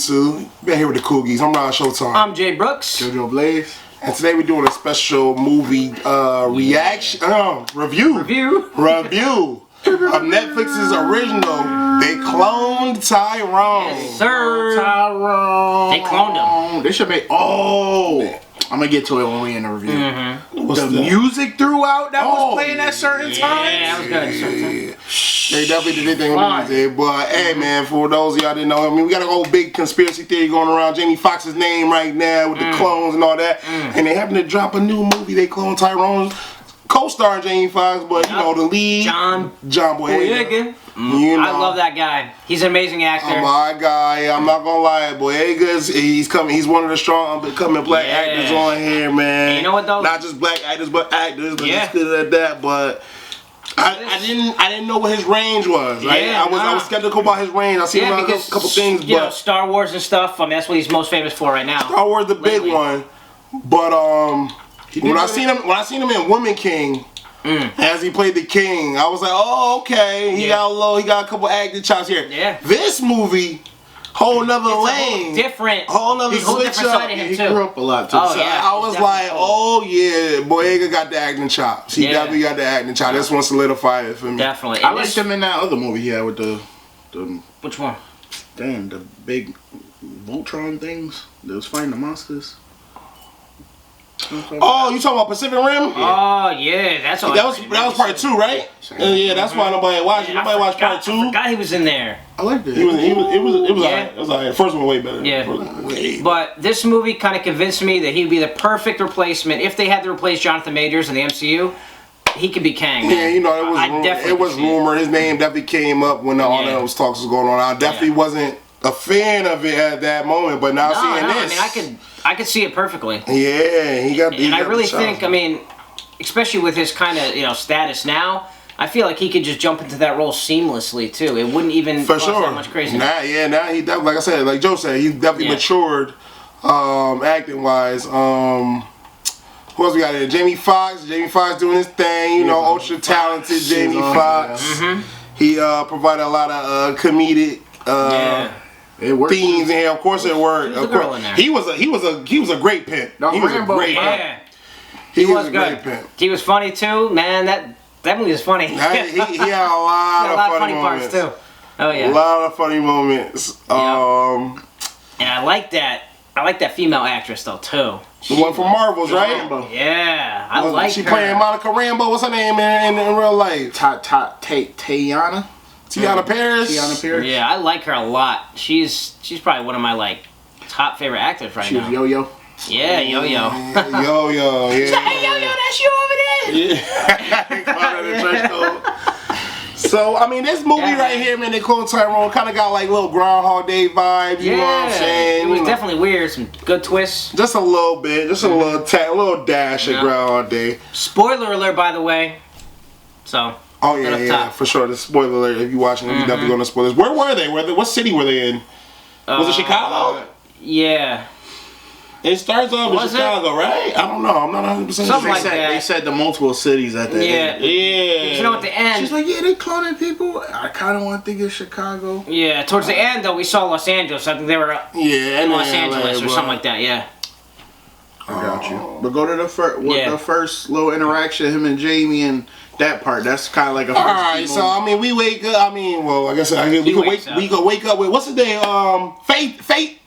YouTube. Been here with the Cool Geeks. I'm Ron Showtime. I'm Jay Brooks. JoJo Blaze. And today we're doing a special movie review of Netflix's original Theyclonedtyrone. Yes, sir. Tyrone. They cloned him. They should make. Oh, I'm gonna get to it when we in the review. What's The that? music throughout that was playing at certain Yeah, times. that was good. They definitely did their thing with the music. But hey, man, for those of y'all that didn't know, I mean, we got a whole big conspiracy theory going around Jamiefoxx's name right now with the clones and all that. And they happen to drop a new movie. They clone Tyrone, co-starring Jamie Foxx, but you know the lead, John Boyega. You know, I love that guy. He's an amazing actor. Oh my guy, I'm not gonna lie, Boyega's he's coming. He's one of the strong becoming black actors on here, man. And you know what though? Not just black actors, but actors. But Yeah. he's good at that. But I didn't know what his range was. Right? Yeah, I was skeptical about his range. I seen him on a couple things, you know, but Star Wars and stuff. I mean, that's what he's most famous for right now. Star Wars the big one. But when I seen him in Woman King. As he played the king, I was like, "Oh, okay." He got a couple acting chops here. Yeah. This movie, whole nother lane, whole nother switch up. He grew up a lot too. Oh, So yeah. I was like, "Oh yeah, Boyega got the acting chops. He definitely got the acting chops. This one solidified it for me." Definitely. I liked him in that other movie he had with the Which one? damn the big Voltron things that was fighting the monsters. Oh, you talking about Pacific Rim? Oh yeah, that's all. That was part 2, right? Yeah, that's why nobody watched it. Nobody watched part 2. I forgot he was in there. I liked it. It was alright. It was alright. First one way better. Yeah. But this movie kind of convinced me that he'd be the perfect replacement if they had to replace Jonathan Majors in the MCU. He could be Kang. Man. Yeah, you know, it was rumored. His name definitely came up when all those talks was going on. I definitely wasn't a fan of it at that moment, but now seeing this, I mean, I could see it perfectly. Yeah, he got. And I really think, I mean, especially with his kind of status now, I feel like he could just jump into that role seamlessly too. It wouldn't even cause that much craziness. Now he definitely, like I said, like Joe said, he's definitely matured, acting wise. Who else we got here? Jamie Foxx. Jamie Foxx doing his thing. You know, ultra talented Jamie Foxx. He provided a lot of comedic. Themes in here, of course it worked. Of course, he was a great pimp. He was a great pimp. He was a great pimp. He was funny too, man. That movie was funny. He had a lot of funny parts too. Oh yeah, a lot of funny moments. And I like that. I like that female actress though too. The one from Marvels, right? Rambo. Yeah, I like her. She playing Monica Rambo. What's her name in real life? Tayana. Tiana Paris. Yeah, I like her a lot. She's probably one of my top favorite actors right now. She was Yo-Yo. Yeah, Yo-Yo. Yo-Yo, yeah. Hey, Yo-Yo, that's you over there. Yeah. So, I mean, this movie right here, man, Theyclonedtyrone, kind of got like little Groundhog Day vibes, you know what I'm saying? It was definitely weird, some good twists. Just a little bit, just a little dash of Groundhog Day. Spoiler alert, by the way. So... Oh yeah, for sure. The spoiler alert. If you're watching, you're definitely going to spoilers. Where were they? What city were they in? Was it Chicago? Yeah. It starts off in Chicago, right? I don't know. I'm not 100% sure. Something like that. They said the multiple cities at the end. Yeah. You know, at the end. She's like, yeah, they cloning people. I kind of want to think it's Chicago. Yeah. Towards the end, though, we saw Los Angeles. I think they were in Los Angeles or something like that. Yeah. I got you. But go to the first little interaction, him and Jamie and that part. That's kind of like a. Alright, so I mean, we wake up. I mean, well, I guess we could wake up with what's his name? Faith.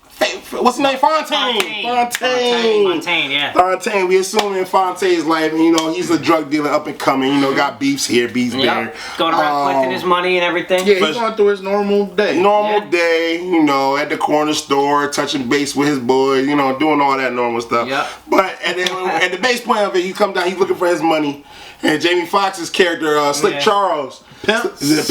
What's his name? Fontaine, yeah. Fontaine. We assuming Fontaine's life. You know, he's a drug dealer up and coming. You know, got beefs here, beefs there. Going around collecting his money and everything. Yeah, he's going through his normal day. Day, you know, at the corner store, touching base with his boys, you know, doing all that normal stuff. Yep. But at the base point of it, he come down, he's looking for his money. And Jamie Foxx's character, Slick Charles, the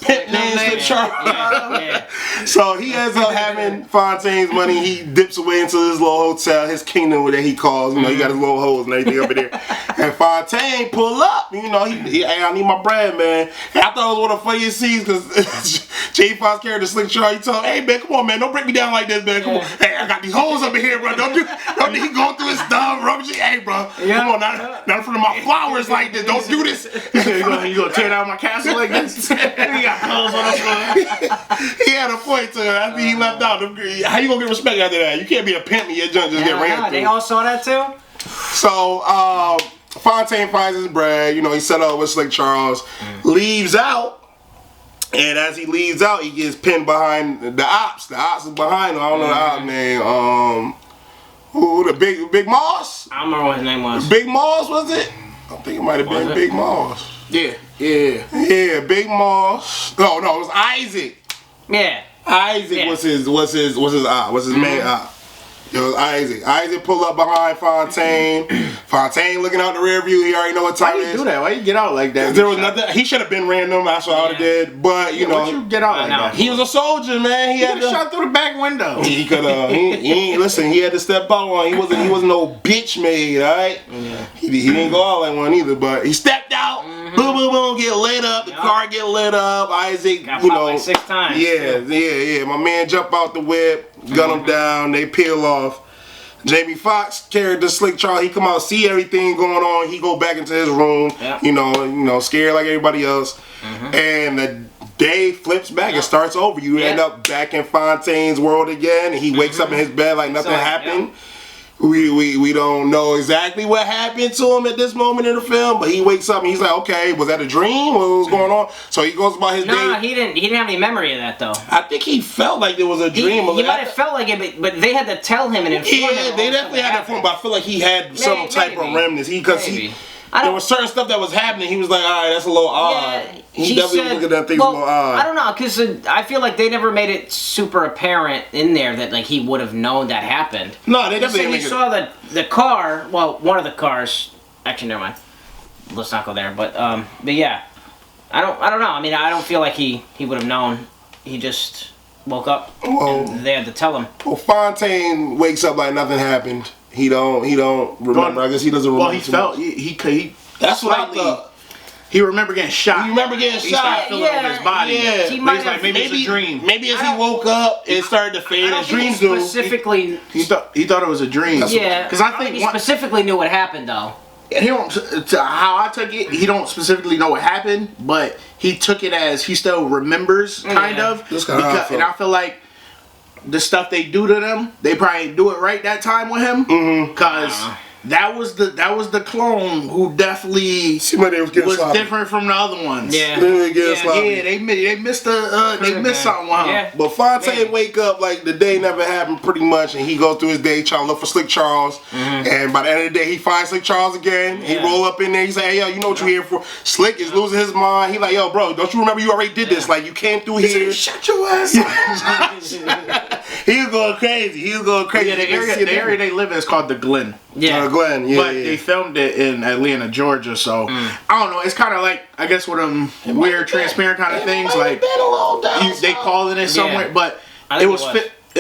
pimp named Slick Charles. So he ends up having Fontaine's money. He dips away into his little hotel, his kingdom that he calls. You know, he got his little hoes and everything up in there. And Fontaine pull up. You know, hey, I need my bread, man. And I thought it was one of the funniest scenes because Jamie Foxx's character, Slick Charles, he told him, hey, man, come on, man, don't break me down like this, man. Come on. Hey, I got these hoes up in here, bro. Don't he going through his stuff, rubbishing. Hey, bro, come on, not in front of my flowers like this. Don't do this. You gonna tear down my castle? like this. He got clothes on the floor. He had a point to it. After he left out, how you gonna get respect after that? You can't be a pimp and your junk just get ran through. They all saw that too? So, Fontaine finds his bread. You know, he set up with Slick Charles, leaves out, and as he leaves out, he gets pinned behind the ops. The ops is behind him. I don't know the op name. Who, the Big Moss? I don't remember what his name was. Big Moss, was it? I think it might have been Big Moss. Yeah. Big Moss. No, it was Isaac. Yeah. Isaac was his op. What's his main op? It was Isaac. Isaac pulled up behind Fontaine. Fontaine looking out the rear view. He already know what time it is. Why you do that? Why you get out like that? There was nothing. He should have been random. That's what I would have did. But you know, why'd you get out like that? He was a soldier, man. He had to shot through the back window. He could have. He listen. He had to step out on. He wasn't no bitch made. All right. Yeah. He didn't go out like one either. But he stepped out. Boom, boom, boom. Get lit up. The car get lit up. Isaac, got popped like 6 times. Yeah. My man jump out the whip, gun him down. They peel off. Jamiefoxx character Slick Charles, he come out, see everything going on. He go back into his room, you know, scared like everybody else. And the day flips back. It starts over. You end up back in Fontaine's world again, and he wakes up in his bed like nothing happened. We don't know exactly what happened to him at this moment in the film, but he wakes up and he's like, okay, was that a dream? What was going on? So he goes about his day. No, he didn't have any memory of that though. I think he felt like there was a dream. He might have felt like it, but they had to tell him and inform him. Yeah, they definitely had to inform him, but I feel like he had some type of remnants. There was certain stuff that was happening. He was like, all right, that's a little odd. He definitely was looking at that thing a little odd. I don't know, because I feel like they never made it super apparent in there that like he would have known that happened. No, they definitely didn't. He saw the car. Well, one of the cars. Actually, never mind. Let's not go there. But yeah, I don't know. I mean, I don't feel like he would have known. He just woke up and they had to tell him. Well, Fontaine wakes up like nothing happened. He don't remember. I guess he doesn't remember. Well, he felt he. That's what I thought. He remember getting shot. He remember getting he shot. started feeling over his body. Yeah. He might have, maybe it's a dream. Maybe as he woke up, it started to fade. As dreams do. Specifically, he thought it was a dream. Yeah, because I think he specifically knew what happened though. He don't. To how I took it, he don't specifically know what happened, but he took it as he still remembers, kind of. And I feel like the stuff they do to them, they probably do it right that time with him, because that was the clone who definitely was different from the other ones. They missed something with him. But Fontaine wake up like the day never happened pretty much, and he goes through his day trying to look for Slick Charles. And by the end of the day, he finds Slick Charles again. He roll up in there. He's like, hey, yo, you know what you're here for? Slick is losing his mind. He like, yo, bro, don't you remember you already did this? Like, you came through here. Shut your ass up. He was going crazy. Yeah, the area they live in is called the Glen. Yeah, Glen. Yeah, but they filmed it in Atlanta, Georgia. So I don't know. It's kind of like, I guess, with them weird, transparent kind of things. Like they calling it somewhere, but it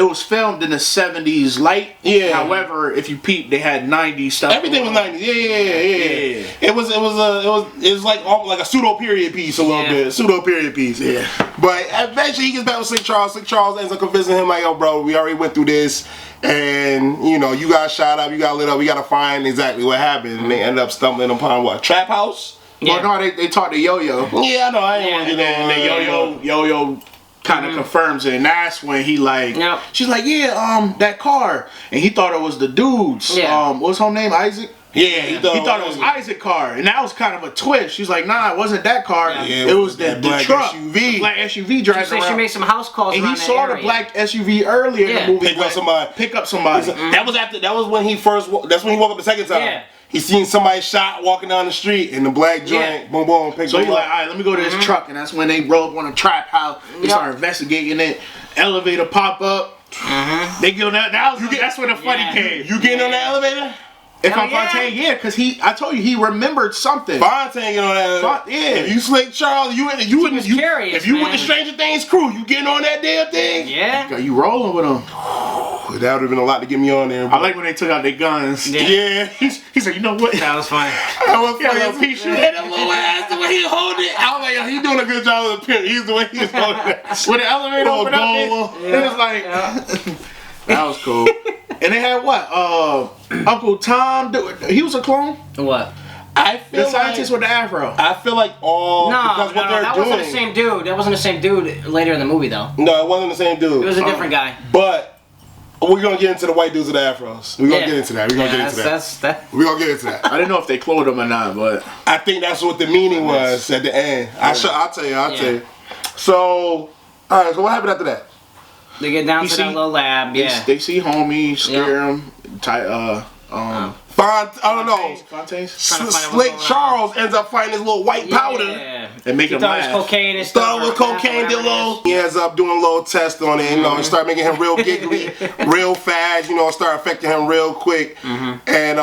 was filmed in the 70s light. Yeah. However, if you peep, they had 90s stuff. Everything was 90s. Yeah. It was like a pseudo period piece a little bit. Pseudo period piece. Yeah. But eventually he gets back with Slick Charles. Slick Charles ends up convincing him like, yo, bro, we already went through this. And, you know, you got shot up, you got lit up, we got to find exactly what happened. And they end up stumbling upon what? Trap house? Yeah. Well, no, they talked to Yo-Yo. Yeah, I know. I ain't want to get on. And Yo-Yo kind of confirms it. And that's when he like, she's like, yeah, that car. And he thought it was the dude's. Yeah. What's her name? Isaac? Yeah, he thought it was Isaac's car, and that was kind of a twist. She's like, "Nah, it wasn't that car. It was the truck, SUV. Black SUV driving around." She made some house calls, and he saw the black SUV earlier in the movie. Pick up somebody. That was when he first. That's when he woke up the second time. Yeah. He seen somebody shot walking down the street in the black joint. Boom, boom, pick so he's like, all right, let me go to this truck, and that's when they roll up on a trap house. They start investigating it. Elevator pop up. They get on that. That's when the funny came. You getting on the elevator? If I'm Fontaine, because I told you he remembered something. Fontaine get on that. If you Slick Charles, if you with the Stranger Things crew, you getting on that damn thing? Yeah. You rolling with them. That would have been a lot to get me on there. I like when they took out their guns. Yeah. He said, you know what? That was funny. That was funny. That little ass, the way he hold it. I was like, yo, he's doing a good job with the pimp. He's the way he's holding it. With the elevator open up there, it was like... That was cool. And they had what? Uncle Tom. He was a clone? What? I feel The scientist with the afro. I feel like all because what they're that doing. wasn't the same dude. That wasn't the same dude later in the movie, though. No, it wasn't the same dude. It was a different guy. But we're gonna get into the white dudes with the afros. We're gonna get into that. We're gonna get into that. We're gonna get into that. I didn't know if they cloned him or not, but I think that's what the meaning was at the end. I'll tell you. So, all right. So what happened after that? They get down to that little lab. They see homie, scare him. I don't know. Fontaine? Slick Charles ends up finding this little white powder. And make him laugh. It was cocaine and stuff. Started with cocaine, did a little. He ends up doing a little test on it, and start making him real giggly, real fast. Start affecting him real quick, and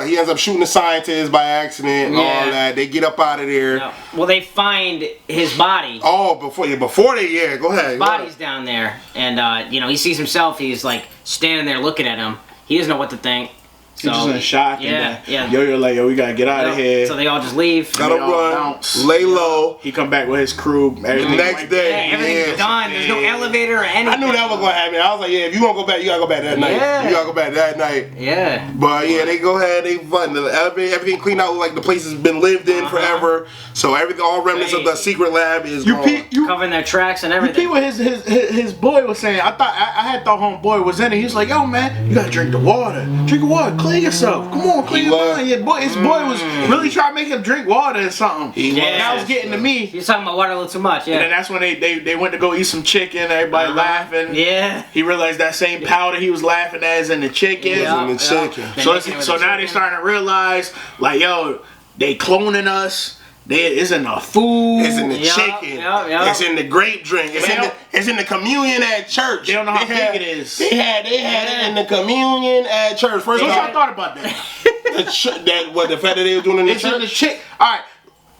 he ends up shooting the scientist by accident and all that. They get up out of there. No. Well, they find his body. Oh, before they go ahead. His body's down there, and he sees himself. He's like standing there looking at him. He doesn't know what to think. So, he's just in shock. Yeah. Yo, like, we gotta get out of here. So they all just leave. Gotta run. Lay low. He come back with his crew. The next day. Everything's done. There's no elevator or anything. I knew that was gonna happen. I was like, if you gonna go back, you gotta go back that night. You gotta go back that night. Yeah. But they go ahead. They fun. The elevator, everything cleaned out. Like the place has been lived in forever. So everything, all remnants of the secret lab is covering their tracks and everything. You see what his boy was saying. I had thought homeboy was in it. He was like, yo man, you gotta drink the water. Drink the water. Clean yourself. Come on, clean your mind. His boy was really trying to make him drink water or something. That was getting to me. He's talking about water a little too much, And then that's when they went to go eat some chicken. Everybody laughing. Yeah. He realized that same powder he was laughing at is in the chicken. So now they starting to realize, like, yo, they cloning us. It's in the food. It's in the chicken. It's in the grape drink. It's in the communion at church. They don't know how big it is. They had it in the communion at church. First of all, I thought about that. The fact that they were doing it in the church? In the chicken. All right.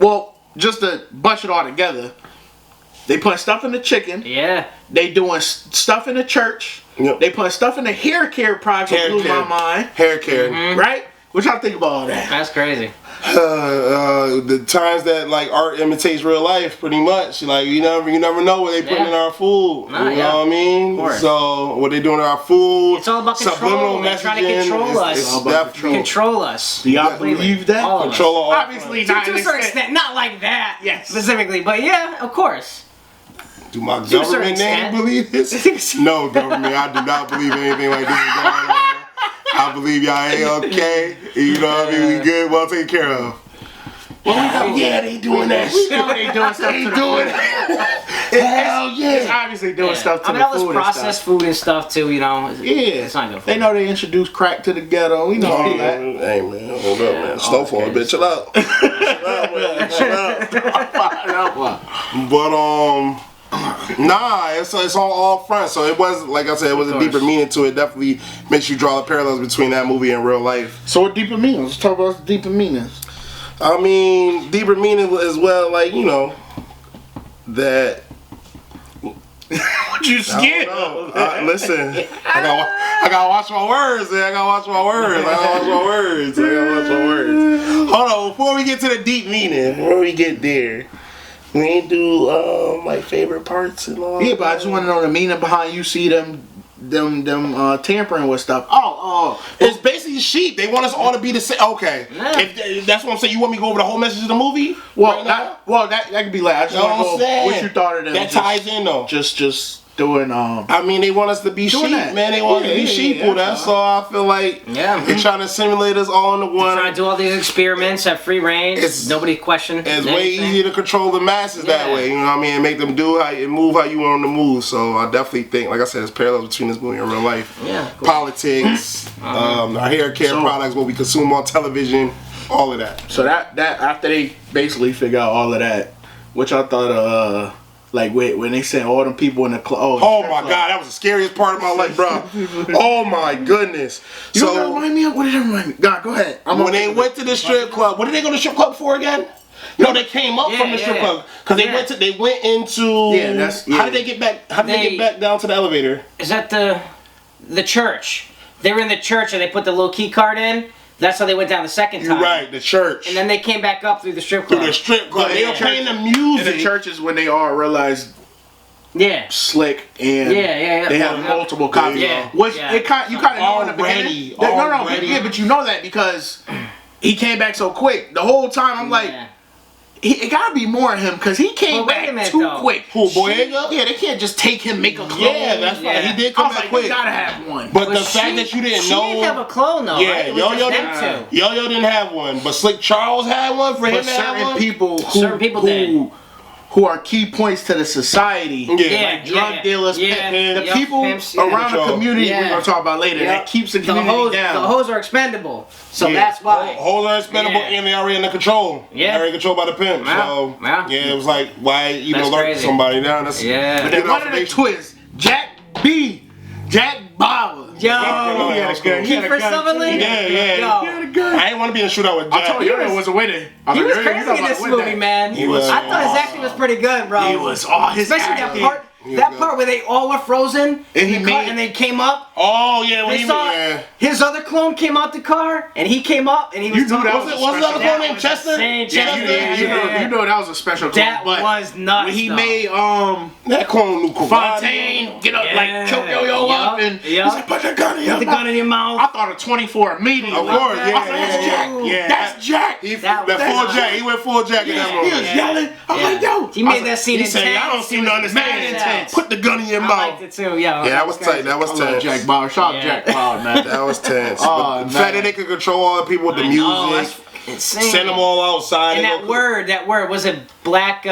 Well, just to bunch it all together, they put stuff in the chicken. Yeah. They doing stuff in the church. Yep. They put stuff in the hair care project. Blew my mind. Hair care. Right? What y'all think about all that? That's crazy. The times that like art imitates real life, pretty much. Like you never know what they put in our food. You know what I mean? So what they doing in our food? It's all about control. They're trying to control us. It's definitely control us. Do y'all believe that? Control us. Obviously, to a certain extent, not like that. Yes. Specifically, but yeah, of course. Do my government name believe this? No, government. I do not believe anything like this is going on. I believe y'all ain't okay. You know what I mean? We good, well taken care of. Well, they doing that. We know they doing stuff. They doing it. Hell yeah. It's obviously doing stuff to the all food this processed food and stuff too, It's not good for They know they introduced crack to the ghetto. We know all that. Hey man, hold up, man. Slow for a bit. Chill out. Chill out. But nah, it's on all fronts. So it was, like I said, it was a deeper meaning to it. Definitely makes you draw the parallels between that movie and real life. So what deeper meanings? Let's talk about the deeper meanings. I mean, deeper meaning as well, like, that. What you scared? Listen, I gotta watch my words. I gotta watch my words. Hold on, before we get to the deep meaning, before we get there, we ain't do like favorite parts and all. Yeah, but I just want to know the meaning behind you see them tampering with stuff. It's basically sheep. They want us all to be the same. Okay, if that's what I'm saying. You want me to go over the whole message of the movie? Well, that could be like I just want to know what you thought of them. That ties in though. Just doing. I mean, they want us to be sheep, that. man. They want us to be sheeple. That's all. I feel like they're trying to simulate us all into one. They're trying to do all these experiments, have free reign. Nobody question. It's way easier to control the masses that way. You know what I mean? And make them do move how you want them to move. So I definitely think, like I said, there's parallels between this movie and real life. Yeah. Cool. Politics, our hair care products, what we consume on television, all of that. So that after they basically figure out all of that, which I thought like when they sent all them people in the club. Oh my God, that was the scariest part of my life, bro. Oh my goodness. You know what that remind me of? What did that remind me? God, go ahead. When they went to the strip club, what did they go to the strip club for again? No, they came up from the strip club because they went into. How did they get back? How did they get back down to the elevator? Is that the church? They were in the church and they put the little key card in. That's how they went down the second time. You're right, the church. And then they came back up through the strip club. Through the strip club. They were playing the music. In the churches when they all realized. Slick and they have multiple copies. Which you kind of know in the beginning. But you know that because he came back so quick. The whole time I'm like, it gotta be more of him because he came back too quick. Who, Boyega? Yeah, they can't just take him, make a clone. Yeah, that's right. He did come back quick. You gotta have one. But the fact that you didn't know, she didn't have a clone though. Yeah, right? Yo-Yo didn't have one, but Slick Charles had one for him to have one. Certain people who are key points to the society, like drug dealers, the people around the community we're gonna talk about later that keeps the community down. The hoes are expendable, so that's why. Hoes are expendable and they already under control. Yeah, already controlled by the pimp. So it was like, why even alert somebody down? That's, but then one of the twists, Jack Bauer. Yo, Kiefer Sutherland. Yeah. He had a gun. I didn't want to be in a shootout with Jack. I told you, it was a winner. He was crazy in this movie, man. I thought his acting was pretty good, bro. He was all his acting. That part where they all were frozen and they came up. Oh yeah, when they saw his other clone came out the car and he came up and he was. Was the other clone named Chester? You know that was a special clone. That was nuts. When he made that clone knew Fontaine get up like choke Yo-Yo up and he's like put the gun in your mouth. Put the gun in your mouth. I thought of 24 immediately. Of course, that's Jack. Full Jack. He went full Jack in that movie. He was yelling. I'm like, yo. He made that scene intense. He said, I don't seem to understand. Put the gun in your mouth. I liked it too. Yeah, that was tight. That was tense. Jack Bauer. Shout out Jack Bauer, man. That was tense. The fact that they could control all the people with the music, insane. Send them all outside. And that word was it black? It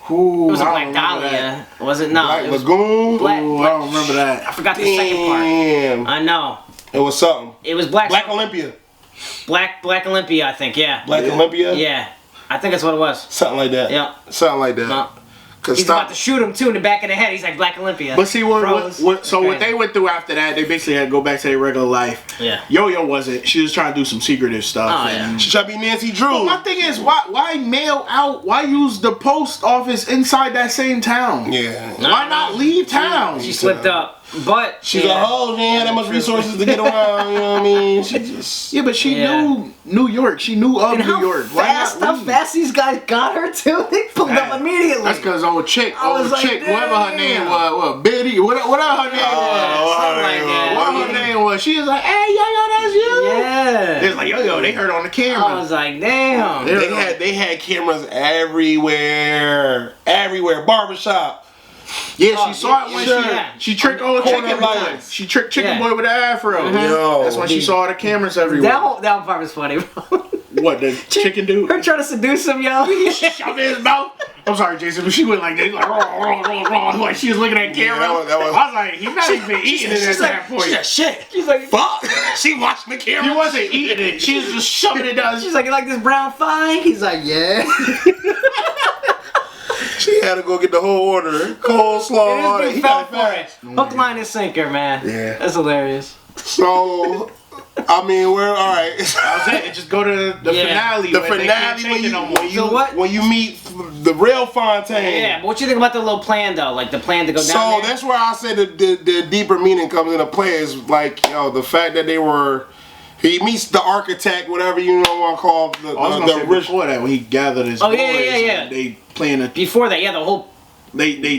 was a Black Dahlia. Was it not? Black Lagoon. I don't remember that. I forgot the second part. I know. It was something. It was Black Olympia. Black Olympia, I think. Yeah. Black Olympia. Yeah, I think that's what it was. Something like that. Yeah. Something like that. He's about to shoot him too in the back of the head. He's like Black Olympia. But see what they went through after that, they basically had to go back to their regular life. Yeah. Yo-Yo wasn't. She was trying to do some secretive stuff. Oh, yeah. She tried to be Nancy Drew. But my thing is, why mail out? Why use the post office inside that same town? Yeah. Why not leave town? She slipped up. But she's a hoe. She ain't had that much resources to get around. You know what I mean? She just but she knew New York. She knew of New York. How fast these guys got her too? They pulled up immediately. That's because whoever her name was, what Biddy, whatever her name was, whatever her name was. She was like, "Hey, Yo-Yo, that's you." Yeah. They was like, "Yo-Yo," they heard on the camera. I was like, "Damn." They had cameras everywhere, barbershop. Yeah, she saw it when she tricked old Chicken Boy. She tricked Chicken Boy with the afro. Yo, that's when she saw the cameras everywhere. That part was funny, bro. What, the chicken dude? Her trying to seduce him, yo. Shove in his mouth. I'm sorry, Jason, but she went like this, like she was looking at camera. I was like, he's not even eating it at that point. Shit. She's like, fuck. She watching the camera. He wasn't eating it. She was just shoving it down. She's like, you like this brown fine? He's like, yeah. She had to go get the whole order. Coleslaw. He fell for it. Hook, line, and sinker, man. Yeah. That's hilarious. So, I mean, we're all right. I was saying, just go to the finale. The finale when you meet the real Fontaine. Yeah, but what you think about the little plan though? Like the plan to go down there? So that's where I say the deeper meaning comes into play is like, the fact that they were. He meets the architect, whatever you want to call the before that when he gathered his boys. Yeah. They playing it before that. Yeah, the whole. The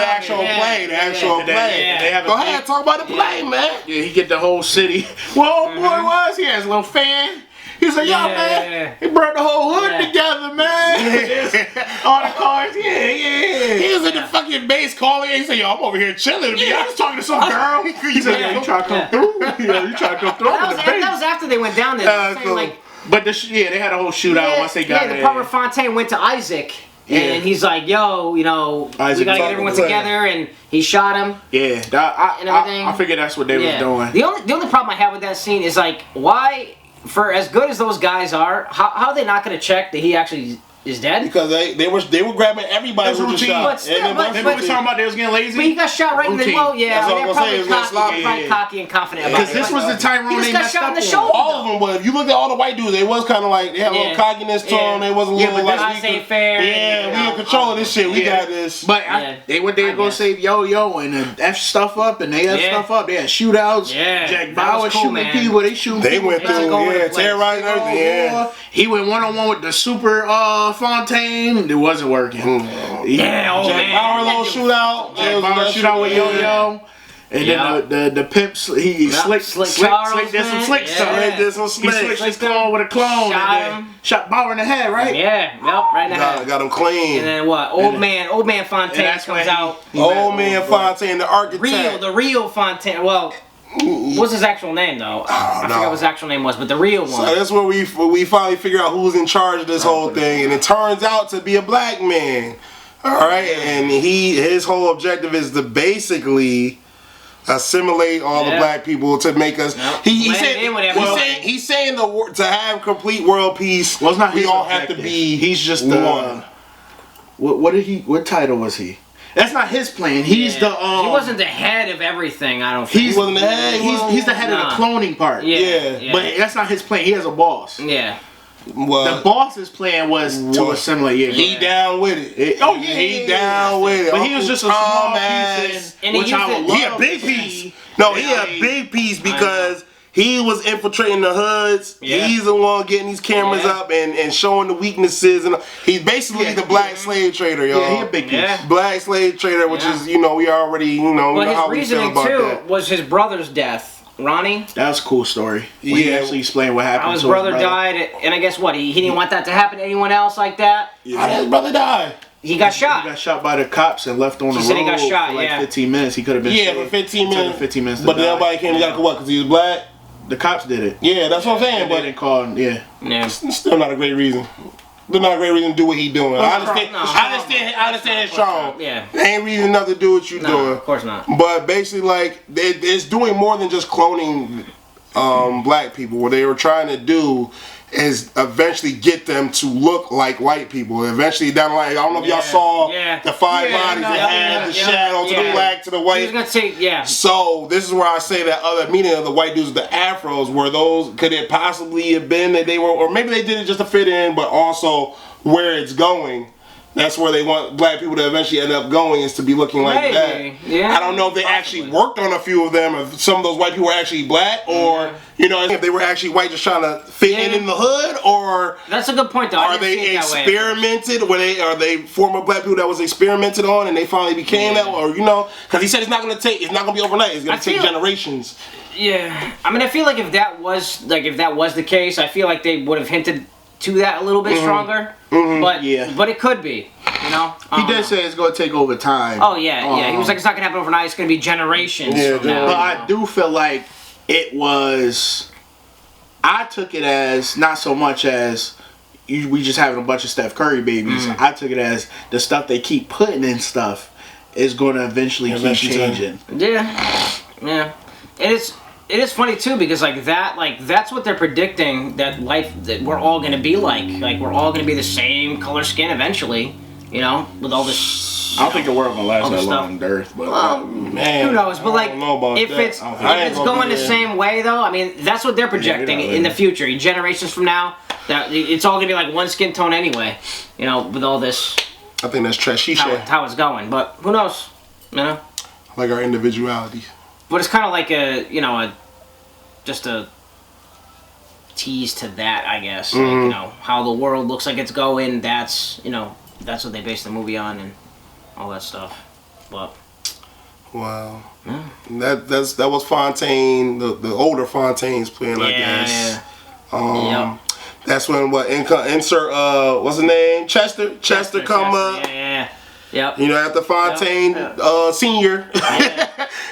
actual play. Yeah. Go ahead, talk about the play, man. Yeah, he get the whole city. Well, boy he has a little fan. He's like, yo, man, he brought the whole hood together, man. All the cars, He was in the fucking base calling. He said, yo, I'm over here chilling. I was talking to some girl. He said, yo, you trying to come through? You trying to come through? That was after they went down there. But they had a whole shootout once they got there. Yeah, the part where Fontaine went to Isaac. And he's like, yo, we gotta get everyone together, and he shot him. Yeah, and everything. I figured that's what they was doing. The only problem I have with that scene is like, why, for as good as those guys are, how are they not gonna check that he actually is dead? Because they were grabbing everybody who was shot. But still, they were talking about they was getting lazy. But he got shot right in the That's they're what I'm probably cocky and confident about it. Because this was the Tyrone they messed up on. All of them, but if you look at all the white dudes, they was kind of like, they had a little cockiness to them. They was a little like, we in control of this shit. We got this. But they went there to go save Yo-Yo and F stuff up, and they F stuff up. They had shootouts. Jack Bauer shooting people. They shooting people. They went through, terrorizing everything. He went one-on-one with the super Fontaine. It wasn't working. Jack Bauer little shootout. Jack Bauer shootout with Yo-Yo. And then the pimps, he slick did some slick stuff. He did some slick. He switched his clone with a clone. Shot Bauer in the head, right? Yeah, right in the head. Got him clean. And then what? Old man Fontaine comes out. Old man Fontaine, the architect. The real Fontaine. Well, what's his actual name though? I forgot what his actual name was, but the real one. So that's where we finally figure out who's in charge of this whole thing, and it turns out to be a black man. All right, and his whole objective is to basically assimilate all the black people to make us. He's saying to have complete world peace. Well, it's not we all have to be. He's just one. What title was he? That's not his plan. He's the. He wasn't the head of everything. I don't think. He wasn't the head. He's the head of the cloning part. Yeah. But that's not his plan. He has a boss. Yeah. Well, the boss's plan was to assimilate. Yeah, he down with it. He down with it. But he was just a small piece, and he a big piece. No, he a big piece because he was infiltrating the hoods. Yeah. He's the one getting these cameras up and showing the weaknesses. And he's basically the black slave trader, y'all. Yeah, he a big piece. Black slave trader, which is, we already, but how we feel about that. His reasoning too was his brother's death. Ronnie? That was a cool story. He actually explained what happened. How his brother died, and I guess what? He didn't want that to happen to anyone else like that? Yeah. How did his brother die? He got shot. He got shot by the cops and left on the road. He got shot, for like 15 minutes. He could have been for 15 minutes. 15 minutes but then nobody came and got what? Because he was black? The cops did it. Yeah, that's what I'm saying. But they didn't call him. Yeah. It's still not a great reason. There's not a great reason to do what he's doing. I understand it's strong. Yeah. There ain't reason enough to do what you're doing. Of course not. But basically, it's doing more than just cloning black people. What they were trying to do is eventually get them to look like white people. Eventually down the line, I don't know if y'all saw the five bodies that had the shadow to the black to the white. He was gonna take, So this is where I say that other meaning of the white dudes with the afros were those. Could it possibly have been that they were, or maybe they did it just to fit in, but also where it's going. That's where they want black people to eventually end up going, is to be looking like that. Yeah. I don't know if they actually worked on a few of them, if some of those white people were actually black, or if they were actually white just trying to fit in the hood, or that's a good point though. Are they experimented? Are they former black people that was experimented on and they finally became that, or because he said it's not going to be overnight. It's going to take generations. Yeah, I mean, I feel like if that was the case, I feel like they would have hinted to that a little bit stronger. But it could be, He did say it's going to take over time. Oh yeah. He was like, it's not going to happen overnight. It's going to be generations from now. But I do feel like it was. I took it as not so much as we just having a bunch of Steph Curry babies. I took it as the stuff they keep putting in stuff is going to eventually keep changing. Yeah. And it is funny too because that's what they're predicting that we're all gonna be like we're all gonna be the same color skin eventually, with all this. I don't think the world gonna last that long on Earth, but who knows? But if it's going the same way though, I mean that's what they're projecting in the future, generations from now. That it's all gonna be like one skin tone anyway, with all this. I think that's trashy. How it's going, but who knows? Like our individuality. But it's kind of like just a tease to that, I guess. How the world looks like it's going. That's what they based the movie on and all that stuff. But wow, that was Fontaine, the older Fontaine's plan, I guess. Yeah. That's when insert what's the name? Chester come up. Yeah. Yep. After Fontaine Senior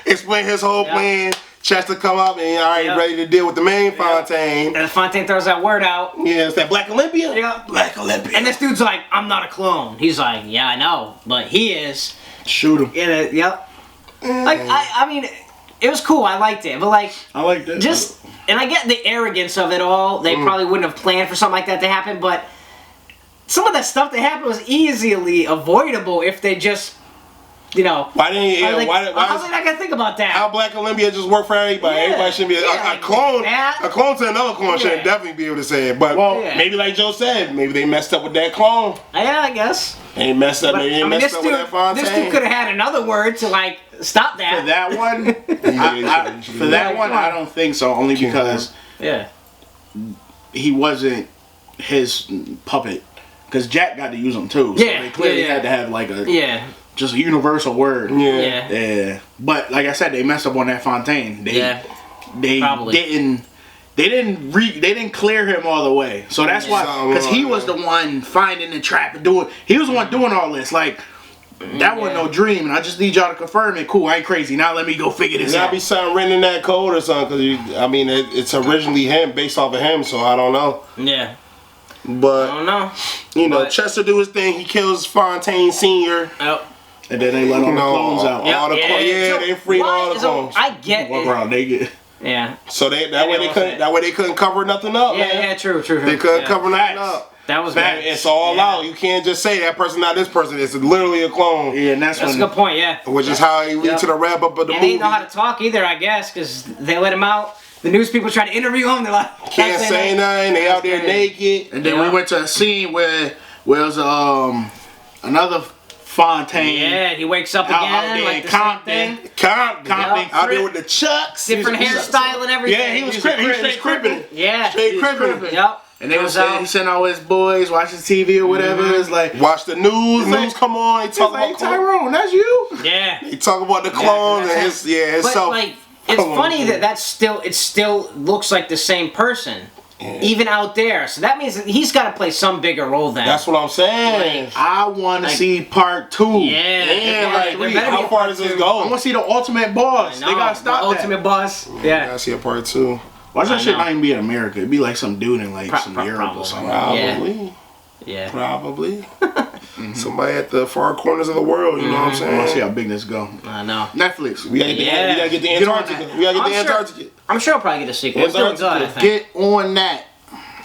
explain his whole plan, Chester come up and ready to deal with the main Fontaine. And Fontaine throws that word out. Yeah, it's that Black Olympia. Yeah. Black Olympia. And this dude's like, I'm not a clone. He's like, yeah, I know, but he is. Shoot him. Yep. I mean, it was cool. I liked it, but I liked it. And I get the arrogance of it all. They probably wouldn't have planned for something like that to happen, but some of that stuff that happened was easily avoidable if they just, Why didn't? How was I not gonna think about that? How Black Olympia just work for everybody? Yeah. Everybody shouldn't be a clone. A clone to another clone should definitely be able to say it. But maybe like Joe said, maybe they messed up with that clone. Yeah, I guess. They messed up. Maybe they messed up with that Fontaine. This dude could have had another word to stop that. For that one, I don't think so. Only because he wasn't his puppet. Because Jack got to use him too. So they clearly had to have just a universal word. Yeah. But like I said, they messed up on that Fontaine. They Probably. didn't clear him all the way. So that's why, because he was the one finding the trap and doing. He was the one doing all this. Like that wasn't no dream, and I just need y'all to confirm it. Cool, I ain't crazy. Now let me go figure this out. Be something written in that code or something, because I mean it's originally him, based off of him. So I don't know. Yeah. But I don't know. You know, Chester do his thing. He kills Fontaine Senior. Oh. And then they let all the clones out. All the they freed all the clones. I get walk around naked. Yeah. So that way they couldn't cover nothing up. Yeah, man. yeah, true. They couldn't cover nothing up. That was bad. It's all out. You can't just say that person, not this person. It's literally a clone. Yeah, and that's a good point. Yeah. Which is how he leads to the wrap up of the movie. They didn't know how to talk either, I guess, because they let him out. The news people tried to interview him. They're like, can't say nothing. They out there naked. And then we went to a scene where it was another Fontaine. Yeah, he wakes up again, like the Compton. Compton. Out there with the chucks. Different hairstyle and everything. Yeah, he was crippin'. He was straight crippin'. Yeah. Straight crippin'. Yep. And they was he sent all his boys watching TV or whatever. It's like watch the news. News come on. They talk about Tyrone. That's you. Yeah. They talk about the clones and his But like, it's funny that it still looks like the same person. Yeah. Even out there, so that means that he's got to play some bigger role then. That's what I'm saying. Like, I want to see part 2. Yeah. Like, how far does this go? I want to see the ultimate boss. They gotta stop that. Ultimate boss. Yeah. I see a part 2. Why that shit not even be in America? It'd be like some dude in like some Europe or something. Probably. Yeah. Probably. Somebody at the far corners of the world. You know what I'm saying? I want to see how big this go. I know. Netflix. We gotta get the Antarctica. We gotta get the Antarctica. I'm sure I'll probably get a sequel. It's doing good, I think. Get on that.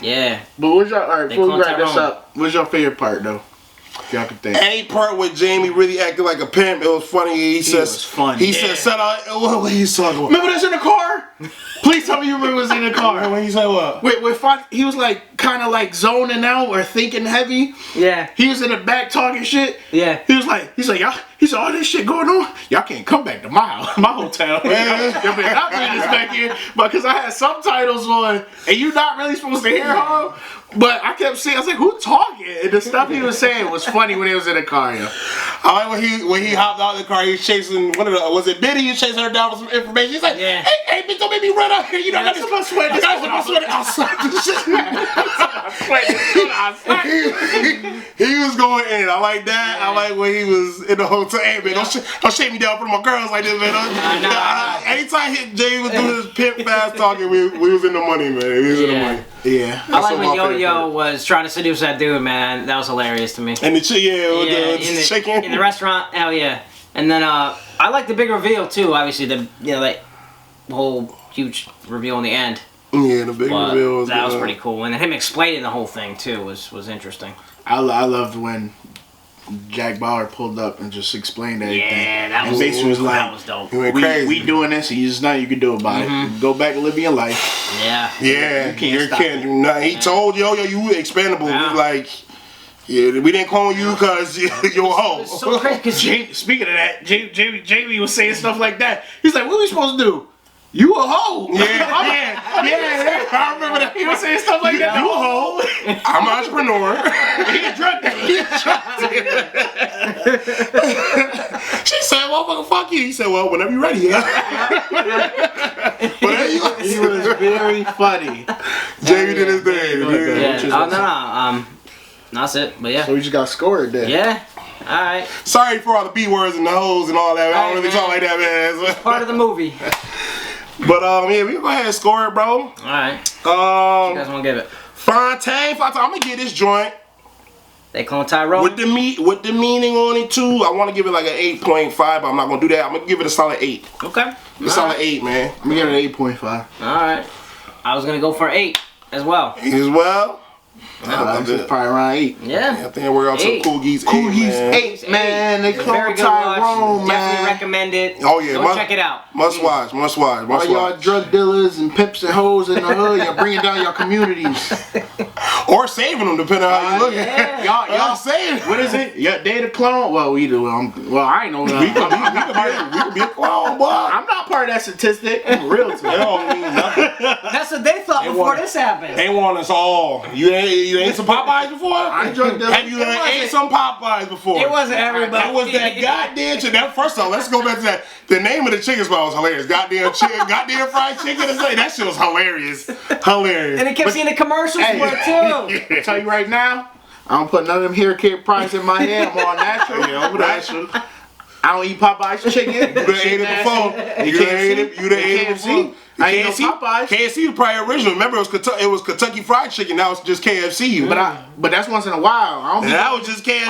Yeah. But what's your alright? Before we wrap this up, what's your favorite part though? If y'all can think. Any part where Jamie really acted like a pimp, it was funny. He said, "Set out." What he's talking about? Remember this in the car? Please tell me you remember this in the car. When he said what? He was like kind of like zoning out or thinking heavy. Yeah. He was in the back talking shit. Yeah. He was like, y'all. He said, all this shit going on. Y'all can't come back to my house, my hotel. Y'all better not bring this back here. But because I had subtitles on, and you're not really supposed to hear him. But I kept saying, I was like, who talking? And the stuff he was saying was funny when he was in the car, yo. I like when he hopped out of the car, he was chasing was it Biddy? He was chasing her down with some information. He's like, hey, bitch, don't make me run out here. You know, I got this sweat. I got sweat outside. He was going in. I like that. I like when he was in the hotel. Hey, man, don't shake me down in front of my girls like this, man. Anytime Jay was doing his pimp fast talking, we was in the money, man. We was in the money. Yeah. I like when Yo-Yo was trying to seduce that dude, man. That was hilarious to me. And the chicken. In the restaurant, hell yeah. And then I like the big reveal too. Obviously, the whole huge reveal in the end. Yeah, the big reveal was was pretty cool. And him explaining the whole thing too was interesting. I loved when Jack Bauer pulled up and just explained everything. Yeah, that was dope. He went crazy. We doing this, and there's nothing you can do about it. Go back and live your life. Yeah. Yeah. You can't do nothing. He told Yo-Yo you expendable. Yeah. Like, yeah, we didn't call you because you're a hoe. It's so crazy because speaking of that, Jamie was saying stuff like that. He's like, what are we supposed to do? You a hoe. Yeah. I remember that. He was saying stuff like that. You a hoe. I'm an entrepreneur. He a drug dealer. She said, well, fuck you. He said, well, whenever you're ready. He was very funny. Jamie did his thing. No. That's it. But yeah. So we just got scored there. Yeah. Alright. Sorry for all the B words and the hoes and all that. I don't really talk like that, man. It's part of the movie. But yeah, we can go ahead and score it, bro. Alright. You guys want to give it? Fontaine. I'm gonna get this joint. Theyclonedtyrone. With the meaning on it too. I want to give it like an 8.5, but I'm not gonna do that. I'm gonna give it a solid 8. Okay. A solid 8, man. I'm gonna give it an 8.5. Alright. I was gonna go for 8 as well. 8 as well. Probably around 8. Yeah. I think we're out to Cool Geeks 8. Cool Geeks 8, man. They clone Tyrone, man. Definitely recommend it. Oh yeah, go check it out. Must watch. All y'all drug dealers and pimps and hoes in the hood, y'all bringing down your communities. Or saving them, depending on how you look at it. Y'all saving. What is it? Yeah, they the clone. Well, we do. Well, I ain't know that. We could be a clone, boy. I'm not part of that statistic. I'm real to it. Don't mean nothing. That's what they thought before before this happened. They want us all. You ain't some Popeyes before? I enjoyed them. Have you ate some Popeyes before? It wasn't everybody. That was that goddamn chicken. That, first off, let's go back to that. The name of the chicken spot was hilarious. Goddamn chicken, goddamn fried chicken. That shit was hilarious. Hilarious. And it kept seeing the commercials for it too. I tell you right now, I don't put none of them hair care price in my head. I'm all natural. Yeah, I'm natural. I don't eat Popeye's chicken. You done ate it before. You done ate it before. I ain't no Popeyes. KFC was probably original. Remember, it was Kentucky Fried Chicken. Now it's just KFC. But that's once in a while. I don't that was just KFC.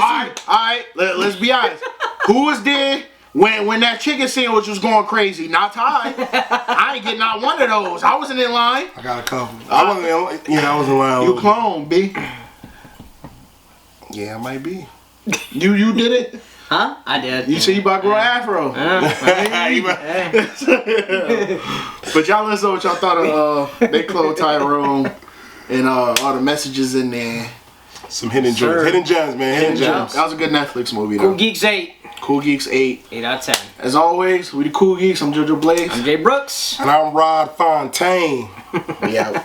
All right. Let's be honest. Who was there when that chicken sandwich was going crazy? Not Ty. I ain't getting not one of those. I wasn't in line. I got a couple. I wasn't in line. You clone, B. Yeah, I might be. You did it? Huh? I did. You said you about to grow an afro. But y'all let us know what y'all thought of Theyclonedtyrone and all the messages in there. Some hidden gems. Hidden gems, man. Hidden gems. That was a good Netflix movie, though. Cool Geeks 8. Cool Geeks 8. 8 out of 10. As always, we the Cool Geeks. I'm JoJo Blaze. I'm Jay Brooks. And I'm Rod Fontaine. We out.